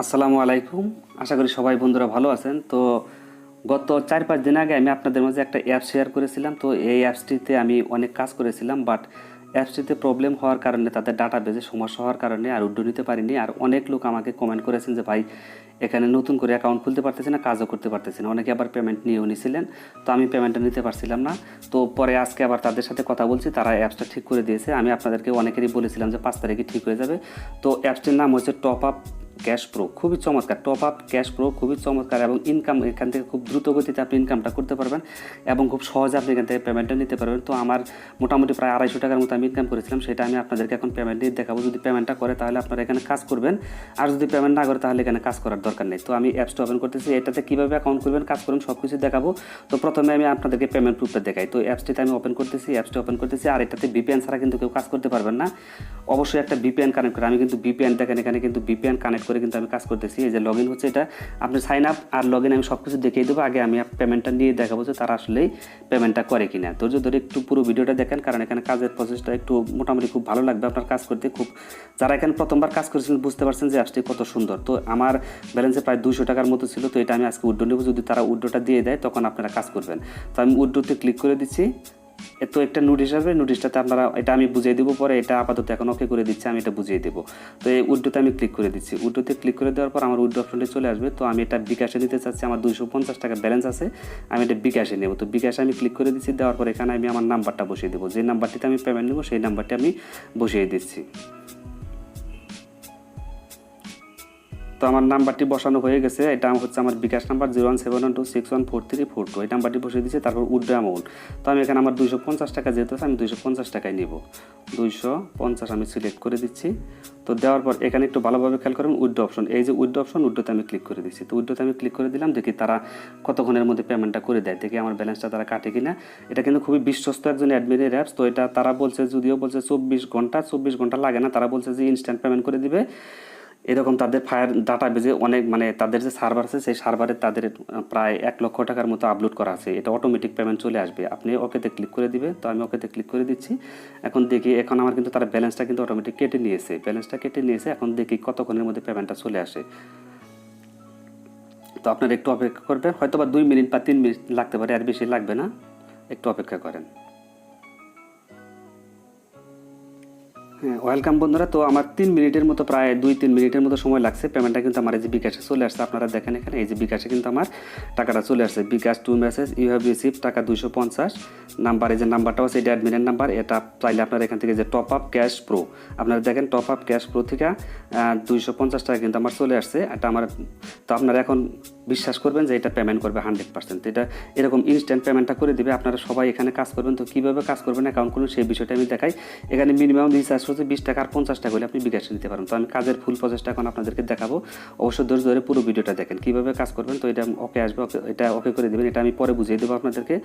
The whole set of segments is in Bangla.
আসসালামু আলাইকুম। আশা করি সবাই বন্ধুরা ভালো আছেন। তো গত 4-5 দিন আগে আমি আপনাদের মাঝে একটা অ্যাপ শেয়ার করেছিলাম। তো এই অ্যাপসটিতে আমি অনেক কাজ করেছিলাম, বাট অ্যাপসটিতে প্রবলেম হওয়ার কারণে, তাদের ডাটাবেজে সমস্যা হওয়ার কারণে আর উইথড্র নিতে পারিনি। আর অনেক লোক আমাকে কমেন্ট করেছেন যে ভাই এখানে নতুন করে অ্যাকাউন্ট খুলতে পারতেছি না, কাজও করতে পারতেছি না। অনেকে আবার পেমেন্ট নিয়েও নিয়েছিলেন, তো আমি পেমেন্টটা নিতে পারছিলাম না। তো পরে আজকে আবার তাদের সাথে কথা বলছি, তারা অ্যাপসটা ঠিক করে দিয়েছে। আমি আপনাদেরকে অনেকেরই বলেছিলাম যে 5 তারিখে ঠিক হয়ে যাবে। তো অ্যাপসটির নাম হচ্ছে টপ আপ ক্যাশ প্রো। খুবই চমৎকার, টপ আপ ক্যাশ প্রো খুবই চমৎকার, এবং ইনকাম এখান থেকে খুব দ্রুত গতিতে আপনি ইনকামটা করতে পারবেন এবং খুব সহজে আপনি এখান থেকে পেমেন্টটা নিতে পারবেন। তো আমার মোটামুটি প্রায় 250 টাকার মতো আমি ইনকাম করেছিলাম, সেটা আমি আপনাদেরকে এখন পেমেন্ট দিয়ে দেখাবো। যদি পেমেন্টটা করে তাহলে আপনারা এখানে কাজ করবেন, আর যদি পেমেন্ট না করে তাহলে এখানে কাজ করার দরকার নেই। তো আমি অ্যাপসটা ওপেন করতেছি, এটাতে কীভাবে অ্যাকাউন্ট করবেন, কাজ করবেন, সব কিছু দেখাবো। তো প্রথমে আমি আপনাদেরকে পেমেন্ট প্রুফটা দেখাই। তো অ্যাপসটিতে আমি ওপেন করতেছি, অ্যাপসটা ওপেন করতেছি। আর এটাতে ভিপিএন ছাড়া কিন্তু কেউ কাজ করতে পারবেন না, অবশ্যই একটা ভিপিএন কানেক্ট করে। আমি কিন্তু ভিপিএন দেখেন, এখানে কিন্তু ভিপিএন কানেক্ট করে কিন্তু আমি কাজ করতেছি। এই যে লগ ইন হচ্ছে, এটা আপনি সাইন আপ আর লগ ইন আমি সব কিছু দেখিয়ে দেবো। আগে আমি পেমেন্টটা নিয়ে দেখাবো যে তারা আসলেই পেমেন্টটা করে কিনা। ধৈর্য ধরে একটু পুরো ভিডিওটা দেখেন, কারণ এখানে কাজের প্রসেসটা একটু মোটামুটি খুব ভালো লাগবে আপনার কাজ করতে। খুব যারা এখানে প্রথমবার কাজ করেছিলেন বুঝতে পারছেন যে অ্যাপসটি কত সুন্দর। তো আমার ব্যালেন্সে প্রায় 200 টাকার মতো ছিল, তো এটা আমি আজকে উইথড্র নেব। যদি তারা উইথড্রটা দিয়ে দেয় তখন আপনারা কাজ করবেন। তো আমি উইথড্রতে ক্লিক করে দিচ্ছি। তো একটা নোটিশ আসবে, নোটিশটাতে আপনারা, এটা আমি বুঝিয়ে দেবো পরে, এটা আপাতত এখন ওকে করে দিচ্ছি, আমি এটা বুঝিয়ে দেবো। তো এই উইথড্রোতে আমি ক্লিক করে দিচ্ছি। উইথড্রোতে ক্লিক করে দেওয়ার পর আমার উইথড্রো অপশনটি চলে আসবে। তো আমি এটা বিকাশে দিতে চাচ্ছি, আমার 250 টাকা ব্যালেন্স আছে, আমি এটা বিকাশে নেব। তো বিকাশে আমি ক্লিক করে দিচ্ছি, দেওয়ার পর এখানে আমি আমার নাম্বারটা বসিয়ে দেবো। যে নাম্বারটিতে আমি পেমেন্ট নেবো সেই নাম্বারটি আমি বসিয়ে দিচ্ছি। তো আমার নাম্বারটি বসানো হয়ে গেছে। এটা হচ্ছে আমার বিকাশ নাম্বার 01712614342। এই নাম্বারটি বসিয়ে দিয়েছি। তারপর উইথড্র অ্যামাউন্ট, তো আমি এখানে আমার 250 টাকা যেহেতু আছে, আমি 250 টাকায় নিব। 250 আমি সিলেক্ট করে দিচ্ছি। তো দেওয়ার পর এখানে একটু ভালোভাবে খেয়াল করুন উইথড্র অপশন, এই যে উইথড্র অপশন, উইথড্রোতে আমি ক্লিক করে দিচ্ছি। তো উইথড্রোতে আমি ক্লিক করে দিলাম, দেখি তারা কতক্ষণের মধ্যে পেমেন্টটা করে দেয়, দেখি আমার ব্যালেন্সটা তারা কাটে কিনা। এটা কিন্তু খুবই বিশ্বস্ত একজন অ্যাডমিনের অ্যাপস। তো এটা তারা বলছে, যদিও বলছে 24 ঘন্টা লাগে না, তারা বলছে যে ইনস্ট্যান্ট পেমেন্ট করে দিবে। এরকম তাদের ফায়ার ডাটা বেজে অনেক, মানে তাদের যে সার্ভার আছে সেই সার্ভারে তাদের প্রায় 1 লক্ষ টাকার মতো আপলোড করা আছে। এটা অটোমেটিক পেমেন্ট চলে আসবে, আপনি ওকেতে ক্লিক করে দিবে। তো আমি ওকেতে ক্লিক করে দিচ্ছি। এখন দেখি, এখন আমার কিন্তু তারা ব্যালেন্সটা কিন্তু অটোমেটিক কেটে নিয়েছে, ব্যালেন্সটা কেটে নিয়েছে। এখন দেখি কতক্ষণের মধ্যে পেমেন্টটা চলে আসে। তো আপনারা একটু অপেক্ষা করবেন, হয়তো বা 2 মিনিট বা 3 মিনিট লাগতে পারে, আর বেশি লাগবে না, একটু অপেক্ষা করেন। হ্যাঁ, ওয়েলকাম বন্ধুরা। তো আমার 3 মিনিটের মতো, প্রায় 2-3 মিনিটের মতো সময় লাগছে। পেমেন্টটা কিন্তু আমার এই যে বিকাশে চলে আসছে, আপনারা দেখেন এখানে এই যে বিকাশে কিন্তু আমার টাকাটা চলে আসছে। BKash to message you have receive টাকা 250 নাম্বার, এই যে নাম্বারটাও আছে, এটা অ্যাডমিনের নাম্বার। এটা চাইলে আপনারা এখান থেকে যে টপ আপ ক্যাশ প্রো, আপনারা দেখেন টপ আপ ক্যাশ প্রো থেকে 250 টাকা কিন্তু আমার চলে আসছে। এটা আমার, তো আপনারা এখন বিশ্বাস করবেন যে এটা পেমেন্ট করবে 100%। এটা এরকম ইনস্ট্যান্ট পেমেন্টটা করে দিবে। আপনারা সবাই এখানে কাজ করবেন। তো কীভাবে কাজ করবেন, অ্যাকাউন্ট করুন, সেই বিষয়টা আমি দেখাই। এখানে মিনিমাম রিচার্জ হচ্ছে 20 টাকা আর 50 টাকা হলে আপনি বিকাশে নিতে পারেন। তো আমি কাজের ফুল প্রসেসটা এখন আপনাদেরকে দেখাবো, অবশ্যই ধৈর্য ধরে পুরো ভিডিওটা দেখেন কীভাবে কাজ করবেন। তো এটা ওকে আসবে, এটা ওকে করে দেবেন, এটা আমি পরে বুঝিয়ে দেবো আপনাদেরকে।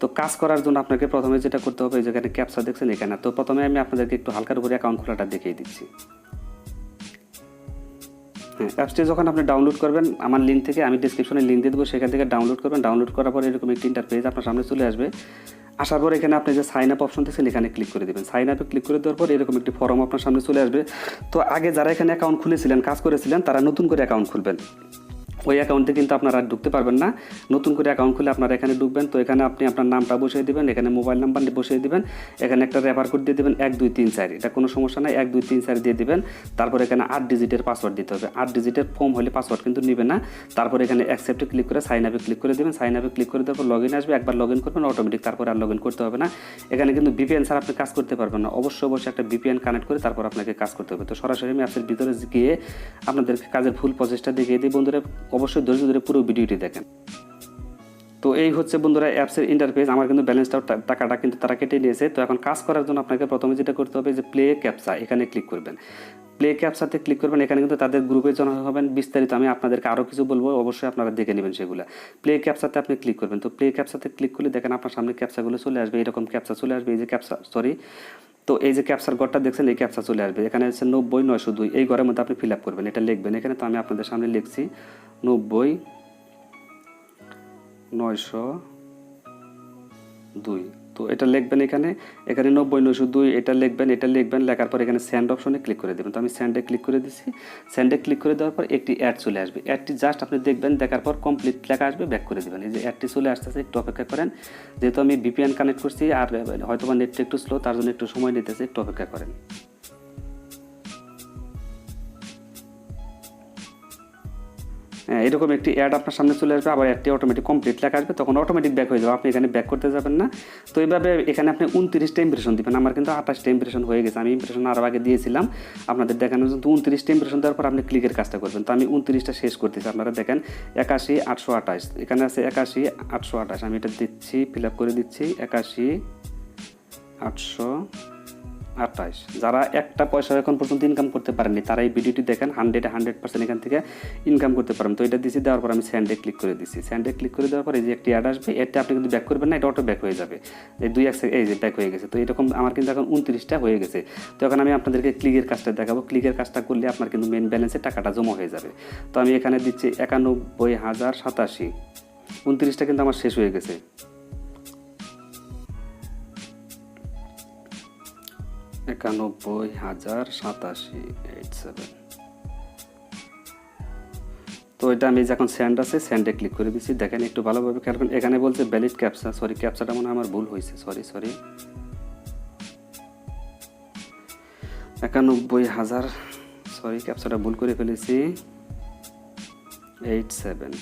তো কাজ করার জন্য আপনাকে প্রথমে যেটা করতে হবে, এই যেখানে ক্যাপচা দেখছেন এখানে, তো প্রথমে আমি আপনাদেরকে একটু হালকার উপরে অ্যাকাউন্ট খোলাটা দেখিয়ে দিচ্ছি। হ্যাঁ, অ্যাপসটি যখন আপনি ডাউনলোড করবেন, আমার লিঙ্ক থেকে, আমি ডিসক্রিপশনে লিঙ্ক দিয়ে দেবো, সেখান থেকে ডাউনলোড করবেন। ডাউনলোড করার পরে এরকম একটি ইন্টারফেস আপনার সামনে চলে আসবে। আসার পর এখানে আপনি যে সাইন আপ অপশন দেখছেন এখানে ক্লিক করে দেবেন। সাইন আপে ক্লিক করে দেওয়ার পর এরকম একটি ফর্ম আপনার সামনে চলে আসবে। তো আগে যারা এখানে অ্যাকাউন্ট খুলেছিলেন, কাজ করেছিলেন, তারা নতুন করে অ্যাকাউন্ট খুলবেন। ওই অ্যাকাউন্টে কিন্তু আপনারা ঢুকতে পারবেন না, নতুন করে অ্যাকাউন্ট খুলে আপনারা এখানে ঢুকবেন। তো এখানে আপনি আপনার নামটা বসিয়ে দেবেন, এখানে মোবাইল নাম্বার বসিয়ে দেবেন, এখানে একটা রেফার কোড দিয়ে দেবেন 1 2 3 4, এটা কোনো সমস্যা নাই, 1 2 3 4 দিয়ে দেবেন। তারপর এখানে 8 ডিজিটের পাসওয়ার্ড দিতে হবে, 8 ডিজিটের ফর্ম হলে পাসওয়ার্ড কিন্তু নেবে না। তারপর এখানে অ্যাকসেপ্টে ক্লিক করে সাইন আপে ক্লিক করে দেবেন। সাইন আপে ক্লিক করে দেওয়ার পর লগ ইন আসবে, একবার লগ ইন করবেন অটোমেটিক, তারপর আর লগ ইন করতে হবে না। এখানে কিন্তু ভিপিএন ছাড়া আপনি কাজ করতে পারবেন না, অবশ্যই একটা ভিপিএন কানেক্ট করে তারপর আপনাকে কাজ করতে হবে। তো সরাসরি আমি অ্যাপসের ভিতরে গিয়ে আপনাদেরকে কাজের ফুল প্রসেসটা দেখিয়ে দিই। বন্ধুরা অবশ্যই ধৈর্য ধরে পুরো ভিডিওটি দেখেন। তো এই হচ্ছে বন্ধুরা অ্যাপসের ইন্টারফেস। আমার কিন্তু ব্যালেন্সটাও, টাকাটা কিন্তু তারা কেটে নিয়েছে। তো এখন কাজ করার জন্য আপনাকে প্রথমে যেটা করতে হবে, যে প্লে ক্যাপচা, এখানে ক্লিক করবেন। প্লে ক্যাপচাতে ক্লিক করবেন, এখানে কিন্তু তাদের গ্রুপে জয়েন হবেন। বিস্তারিত আমি আপনাদেরকে আরও কিছু বলবো, অবশ্যই আপনারা দেখে নেবেন সেগুলো। প্লে ক্যাপচাতে আপনি ক্লিক করবেন। তো প্লে ক্যাপচাতে ক্লিক করলে দেখেন আপনার সামনে ক্যাপচাগুলো চলে আসবে, এরকম ক্যাপচা চলে আসবে। এই যে ক্যাপচা, তো এই যে ক্যাপচার ঘরটা দেখছেন, এই ক্যাপচা চলে আসবে। এখানে হচ্ছে 90-902, এই ঘরের মধ্যে আপনি ফিল আপ করবেন, এটা লিখবেন এখানে। তো আমি আপনাদের সামনে লিখছি 90-902। তো এটা লিখবেন এখানে 90,902 এটা লিখবেন লেখার পর এখানে সেন্ড অপশনে ক্লিক করে দেবেন। তো আমি সেন্ডে ক্লিক করে দিচ্ছি। সেন্ডে ক্লিক করে দেওয়ার পর একটি অ্যাড চলে আসবে। অ্যাডটি জাস্ট আপনি দেখবেন, দেখার পর কমপ্লিট লেখা আসবে, ব্যাক করে দেবেন। এই যে অ্যাডটি চলে আসতেছে, একটু অপেক্ষা করেন। যেহেতু আমি ভিপিএন কানেক্ট করছি আর হয়তো বা নেটটা একটু স্লো, তার জন্য একটু সময় নিতেছে, একটু অপেক্ষা করেন। এরকম একটি অ্যাড আপনার সামনে চলে আসবে, আবার অ্যাডটি অটোমেটিক কমপ্লিট লেখা আসবে, তখন অটোমেটিক ব্যাক হয়ে যাবে, আপনি এখানে ব্যাক করতে যাবেন না। তো এইভাবে এখানে আপনি 29টা ইমপ্রেশন দিবেন। আমার কিন্তু 28টা ইমপ্রেশন হয়ে গেছে, আমি ইমপ্রেশন আরও আগে দিয়েছিলাম আপনাদের দেখানোর জন্য। 29টা ইমপ্রেশন দেওয়ার পর আপনি ক্লিকের কাজটা করবেন। তো আমি 29টা শেষ করতেছি, আপনারা দেখেন 81,828 এখানে আছে 81,828, আমি এটা দিচ্ছি, ফিল আপ করে দিচ্ছি 81,828। যারা একটা পয়সা এখন পর্যন্ত ইনকাম করতে পারেননি তারা এই ভিডিওটি দেখেন, 100% এখান থেকে ইনকাম করতে পারেন। তো এটা দিচ্ছি, দেওয়ার পর আমি সেন্ডে ক্লিক করে দিচ্ছি। সেন্ডে ক্লিক করে দেওয়ার পর এই যে একটি অ্যাড আসবে, এটা আপনি কিন্তু ব্যাক করবেন না, এটা অটো ব্যাক হয়ে যাবে। এই 2-1 সেকেন্ড এই যে ব্যাক হয়ে গেছে। তো এরকম আমার কিন্তু এখন 29টা হয়ে গেছে। তো এখন আমি আপনাদেরকে ক্লিকের কাজটা দেখাবো। ক্লিকের কাজটা করলে আপনার কিন্তু মেন ব্যালেন্সে টাকাটা জমা হয়ে যাবে। তো আমি এখানে দিচ্ছি 91,087, 29টা কিন্তু আমার শেষ হয়ে গেছে। 91,087। তো এটা আমি যখন সেন্ড আছে, সেন্ডে ক্লিক করে দিচ্ছি। দেখেন একটু ভালোভাবে খেয়াল করুন, এখানে বলছে ভ্যালিড ক্যাপচা, সরি ক্যাপচাটা মনে হয় আমার ভুল হয়েছে, সরি 91,000, সরি ক্যাপচাটা ভুল করে ফেলেছি, 87।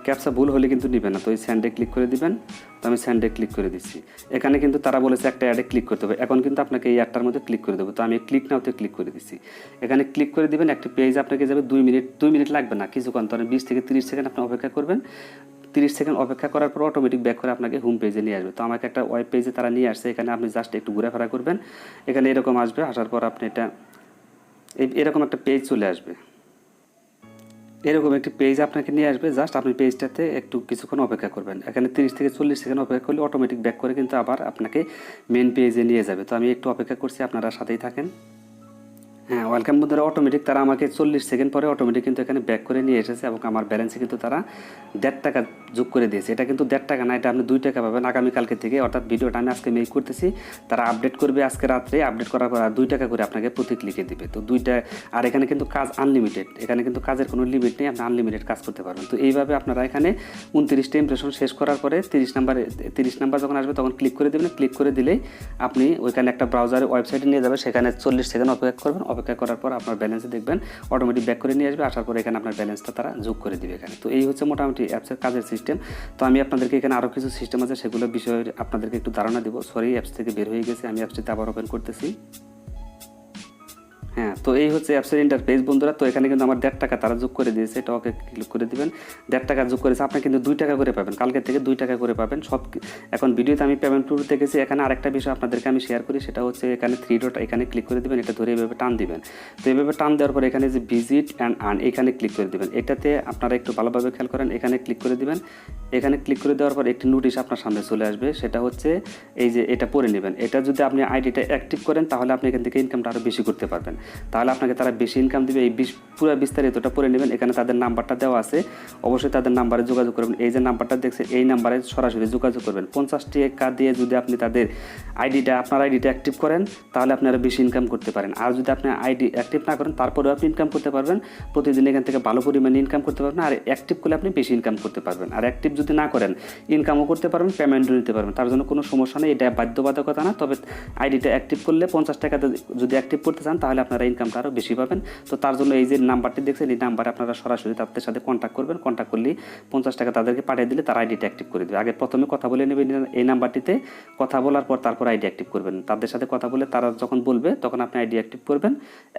ক্যাপচা ভুল হলে কিন্তু নেবে না। তো এই সেন্ডে ক্লিক করে দিবেন। তো আমি সেন্ডে ক্লিক করে দিচ্ছি। এখানে কিন্তু তারা বলেছে একটা অ্যাডে ক্লিক করতে হবে, এখন কিন্তু আপনাকে এই অ্যাডটার মধ্যে ক্লিক করে দেবো। তো আমি ক্লিক নাওতে ক্লিক করে দিচ্ছি। এখানে ক্লিক করে দিবেন, একটি পেজ আপনাকে যাবে, 2 মিনিট লাগবে না, কিছুক্ষণ, ধরেন 20 থেকে 30 সেকেন্ড আপনি অপেক্ষা করবেন। 30 সেকেন্ড অপেক্ষা করার পর অটোমেটিক ব্যাক করে আপনাকে হোম পেজে নিয়ে আসবে। তো আমাকে একটা ওয়েব পেজে তারা নিয়ে আসছে, এখানে আপনি জাস্ট একটু ঘোরাফেরা করবেন, এখানে এরকম আসবে, আসার পর আপনি এরকম একটা পেজ চলে আসবে, এরকম একটি পেজ আপনাকে নিয়ে আসবে। জাস্ট আপনি পেজটাতে একটু কিছুক্ষণ অপেক্ষা করবেন, এখানে 30 থেকে 40 সেকেন্ড অপেক্ষা করলে অটোমেটিক ব্যাক করে কিন্তু আবার আপনাকে মেন পেজে নিয়ে যাবে। তো আমি একটু অপেক্ষা করছি, আপনারা সাথেই থাকেন। হ্যাঁ, ওয়েলকাম বন্ধুরা, অটোমেটিক তারা আমাকে 40 সেকেন্ড পরে অটোমেটিক কিন্তু এখানে ব্যাক করে নিয়ে এসেছে এবং আমার ব্যালেন্সে কিন্তু তারা 1.5 টাকা যোগ করে দিয়েছে। এটা কিন্তু 1.5 টাকা না, এটা আপনি 2 টাকা পাবেন আগামীকালকে থেকে, অর্থাৎ ভিডিওটা আমি আজকে মেক করতেছি, তারা আপডেট করবে আজকে রাত্রে, আপডেট করার পর আর 2 টাকা করে আপনাকে প্রতি ক্লিকে দিবে। তো 2টা, আর এখানে কিন্তু কাজ আনলিমিটেড, এখানে কিন্তু কাজের কোনো লিমিট নেই, আপনি আনলিমিটেড কাজ করতে পারবেন। তো এইভাবে আপনারা এখানে 29টা ইমপ্রেশন শেষ করার পরে 30 নাম্বার যখন আসবে তখন ক্লিক করে দেবেন। ক্লিক করে দিলেই আপনি ওইখানে একটা ব্রাউজারে ওয়েবসাইটে নিয়ে যাবে, সেখানে 40 সেকেন্ড অপেক্ষা করবেন, অপেক্ষা করার পর আপনার ব্যালেন্সে দেখবেন অটোমেটিক ব্যাক করে নিয়ে আসবে, আসার পর এখানে আপনার ব্যালেন্সটা তারা যোগ করে দিবে এখানে। তো এই হচ্ছে মোটামুটি অ্যাপসের কাজের সিস্টেম। তো আমি আপনাদেরকে এখানে আরও কিছু সিস্টেম আছে, সেগুলোর বিষয়ে আপনাদেরকে একটু ধারণা দেবো। সরি, অ্যাপস থেকে বের হয়ে গেছে, আমি অ্যাপসটিতে আবার ওপেন করতেছি। হ্যাঁ, তো এই হচ্ছে অ্যাপসের ইন্টারফেস বন্ধুরা। তো এখানে কিন্তু আমার 1.5 টাকা তারা যোগ করে দিয়েছে, এটা ওকে ক্লিক করে দিবেন। 1.5 টাকা যোগ করেছে, আপনি কিন্তু 2 টাকা করে পাবেন, কালকে থেকে 2 টাকা করে পাবেন সব। এখন ভিডিওতে আমি পেমেন্ট প্রুফ দেখেছি। এখানে আরেকটা বিষয় আপনাদেরকে আমি শেয়ার করি, সেটা হচ্ছে এখানে 3 ডট, এখানে ক্লিক করে দিবেন, এটা ধরে এভাবে টান দিবেন। তো এইভাবে টান দেওয়ার পর এখানে যে ভিজিট অ্যান্ড আর্ন, এখানে ক্লিক করে দিবেন। এটাতে আপনারা একটু ভালোভাবে খেয়াল করেন, এখানে ক্লিক করে দিবেন। এখানে ক্লিক করে দেওয়ার পর একটি নোটিশ আপনার সামনে চলে আসবে, সেটা হচ্ছে এই যে এটা পড়ে নেবেন। এটা যদি আপনি আইডিটা অ্যাক্টিভ করেন তাহলে আপনি এখান থেকে ইনকামটা আরও বেশি করতে পারবেন, তাহলে আপনাকে তারা বেশি ইনকাম দিবে। এই পুরো বিস্তারিতটা পড়ে নেবেন, এখানে তাদের নাম্বারটা দেওয়া আছে, অবশ্যই তাদের নাম্বারে যোগাযোগ করবেন। এই যে নাম্বারটা দেখছেন, এই নাম্বারে সরাসরি যোগাযোগ করবেন। 50 টাকা দিয়ে যদি আপনি তাদের আপনার আইডিটা অ্যাক্টিভ করেন তাহলে আপনি আরও বেশি ইনকাম করতে পারেন। আর যদি আপনি আইডি অ্যাক্টিভ না করেন তারপরেও আপনি ইনকাম করতে পারবেন, প্রতিদিন এখান থেকে ভালো পরিমাণে ইনকাম করতে পারবেন। আর অ্যাক্টিভ করলে আপনি বেশি ইনকাম করতে পারবেন। আর অ্যাক্টিভ যদি না করেন ইনকামও করতে পারবেন, পেমেন্টও নিতে পারবেন, তার জন্য কোনো সমস্যা নেই, এটা বাধ্যবাধকতা না। তবে আইডিটা অ্যাক্টিভ করলে 50 টাকাতে যদি অ্যাক্টিভ করতে চান তাহলে আপনারা ইনকামটা আরও বেশি পাবেন। তো তার জন্য এই যে নাম্বারটি দেখছেন, এই নাম্বারে আপনারা সরাসরি তাদের সাথে কন্ট্যাক্ট করবেন। কন্ট্যাক্ট করলে 50 টাকা তাদেরকে পাঠিয়ে দিলে তারা আইডিটা অ্যাক্টিভ করে দেবে। আগে প্রথমে কথা বলে নেবেন এই নাম্বারটিতে, কথা বলার পর তারপর আইডি অ্যাক্টিভ করবেন। তাদের সাথে কথা বলে তারা যখন বলবে তখন আপনি আইডি অ্যাক্টিভ করবেন।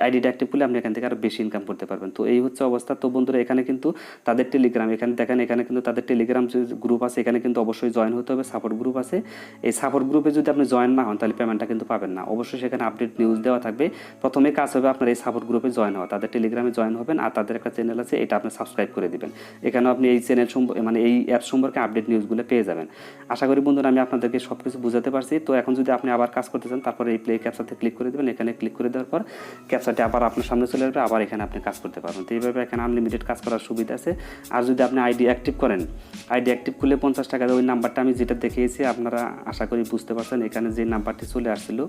আইডিটা অ্যাক্টিভ করলে আপনি এখান থেকে আরও বেশি ইনকাম করতে পারবেন। তো এই হচ্ছে অবস্থা। তো বন্ধুরা, এখানে কিন্তু তাদের টেলিগ্রাম, এখানে দেখেন, এখানে কিন্তু তাদের টেলিগ্রাম যে গ্রুপ আছে, এখানে কিন্তু অবশ্যই জয়েন হতে হবে। সাপোর্ট গ্রুপ আছে, এই সাপোর্ট গ্রুপে যদি আপনি জয়েন না হন তাহলে পেমেন্টটা কিন্তু পাবেন না। অবশ্যই সেখানে আপডেট নিউজ দেওয়া থাকবে। প্রথমে কাজ হবে আপনার এই সাপোর্ট গ্রুপে জয়েন হওয়া, তাদের টেলিগ্রামে জয়েন হবেন আর তাদের একটা চ্যানেল আছে, এটা আপনি সাবস্ক্রাইব করে দিবেন। এখানেও আপনি এই চ্যানেল মানে এই অ্যাপস সম্পর্কে আপডেট নিউজগুলো পেয়ে যাবেন। আশা করি বন্ধুরা আমি আপনাদেরকে সব কিছু বুঝাতে পারছি। তো এখন যদি আপনি আবার কাজ করতে চান, তারপরে এই প্লে ক্যাপচাতে ক্লিক করে দেবেন। এখানে ক্লিক করে দেওয়ার পর ক্যাপচাটি আবার আপনার সামনে চলে আসবে, আবার এখানে আপনি কাজ করতে পারবেন। তো এইভাবে এখানে আনলিমিটেড কাজ করার সুবিধা আছে। আর যদি আপনি আইডি অ্যাক্টিভ করেন, আইডি অ্যাক্টিভ করলে 50 টাকা ওই নাম্বারটা আমি যেটা দেখিয়েছি আপনারা আশা করি বুঝতে পারছেন। এখানে যে নাম্বারটি চলে আসছিল,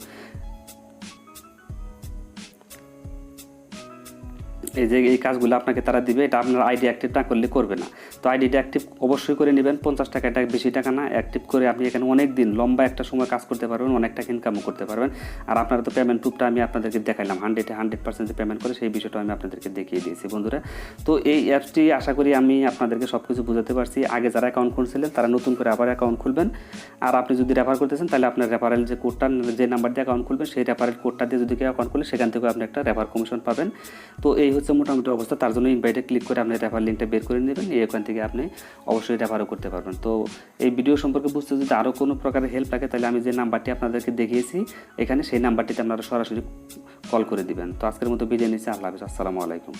এই যে এই কাজগুলো আপনাকে তারা দিবে, এটা আপনার আইডি অ্যাক্টিভ না করলে করবে না। তো আইডিটা অ্যাক্টিভ অবশ্যই করে নেবেন। 50 টাকা, এটা বেশি টাকা না। অ্যাক্টিভ করে আপনি এখানে অনেক দিন লম্বা একটা সময় কাজ করতে পারবেন, অনেক টাকা ইনকামও করতে পারবেন। আর আপনারা তো পেমেন্ট প্রুফটা আমি আপনাদেরকে দেখাইলাম, 100% পেমেন্ট করে সেই বিষয়টা আমি আপনাদেরকে দেখিয়ে দিয়েছি বন্ধুরা। তো এই অ্যাপসটি আশা করি আমি আপনাদেরকে সব কিছু বুঝাতে পারছি। আগে যারা অ্যাকাউন্ট খুলছিলেন তারা নতুন করে আবার অ্যাকাউন্ট খুলবেন। আর আপনি যদি রেফার করতেছেন তাহলে আপনার রেফারেল যে কোডটা, যে নাম্বার দিয়ে অ্যাকাউন্ট খুলবেন সেই রেফারেল কোডটা দিয়ে যদি কেউ অ্যাকাউন্ট খুলে সেখান থেকে আপনি একটা রেফার কমিশন পাবেন। তো এই হচ্ছে মোটামুটি অবস্থা। তার জন্য ইনভাইটে ক্লিক করে আপনি রেফার লিঙ্কটা বের করে নেবেন, এখান থেকে আপনি অবশ্যই রেফারও করতে পারবেন। তো এই ভিডিও সম্পর্কে বুঝতে যদি আরও কোনো প্রকারের হেল্প লাগে তাহলে আমি যে নাম্বারটি আপনাদেরকে দেখিয়েছি এখানে, সেই নাম্বারটিতে আপনারা সরাসরি কল করে দিবেন। তো আজকের মতো বিদায় নিচ্ছি। আল্লাহ হাফেজ, আসসালামু আলাইকুম।